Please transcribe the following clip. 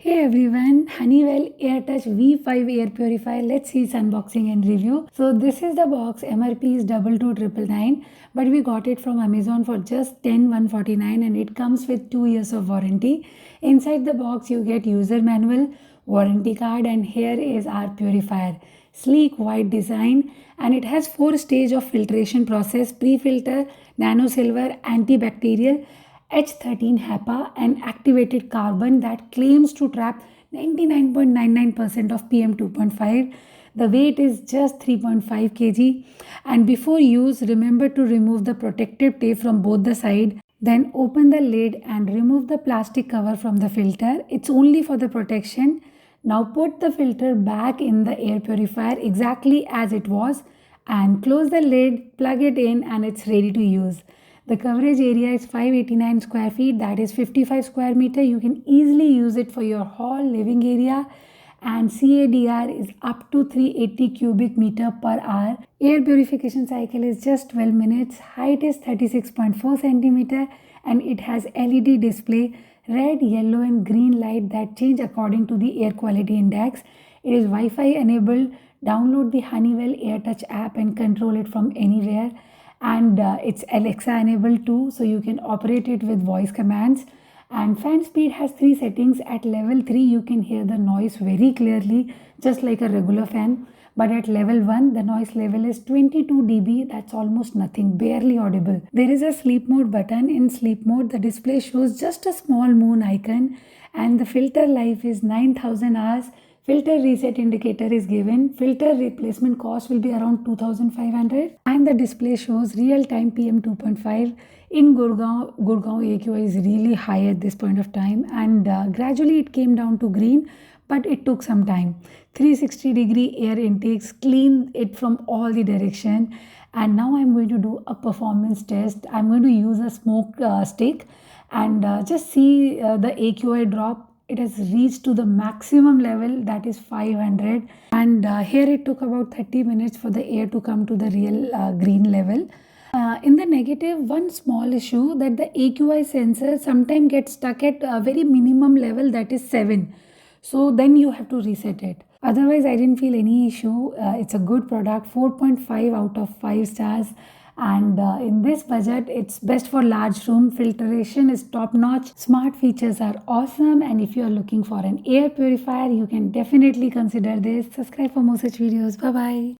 Hey everyone, Honeywell Air Touch V5 air purifier. Let's see its unboxing and review. So this is the box. MRP is 22,999, but we got it from Amazon for just 10,149 and it comes with 2 years of warranty. Inside the box you get user manual, warranty card, and here is our purifier. Sleek white design, and it has 4 stage of filtration process: pre-filter, nano-silver, antibacterial, H13 HEPA, and activated carbon that claims to trap 99.99% of PM 2.5. The weight is just 3.5 kg. And before use, remember to remove the protective tape from both the side. Then open the lid and remove the plastic cover from the filter. It's only for the protection. Now put the filter back in the air purifier exactly as it was and close the lid, plug it in, and it's ready to use. The coverage area is 589 square feet, that is 55 square meter. You can easily use it for your hall, living area, and CADR is up to 380 cubic meter per hour. Air purification cycle is just 12 minutes. Height is 36.4 centimeter, and it has LED display, red, yellow, and green light that change according to the air quality index. It is Wi-Fi enabled. Download the Honeywell Air Touch app and control it from anywhere. And it's Alexa enabled too, so you can operate it with voice commands. And fan speed has 3 settings. At level 3 you can hear the noise very clearly, just like a regular fan, but at level 1 the noise level is 22 dB. That's almost nothing, barely audible. There is a sleep mode button. In sleep mode the display shows just a small moon icon, and the filter life is 9,000 hours. Filter reset indicator is given. Filter replacement cost will be around 2,500, and the display shows real-time PM 2.5. In Gurgaon AQI is really high at this point of time, and gradually it came down to green, but it took some time. 360-degree air intakes clean it from all the direction. And now I'm going to do a performance test. I'm going to use a smoke stick and just see the AQI drop. It has reached to the maximum level, that is 500, and here it took about 30 minutes for the air to come to the real green level. In the negative, one small issue that the AQI sensor sometimes gets stuck at a very minimum level, that is 7. So then you have to reset it. Otherwise, I didn't feel any issue. It's a good product, 4.5 out of 5 stars. And in this budget, it's best for large room. Filtration is top notch. Smart features are awesome. And if you are looking for an air purifier, you can definitely consider this. Subscribe for more such videos. Bye bye.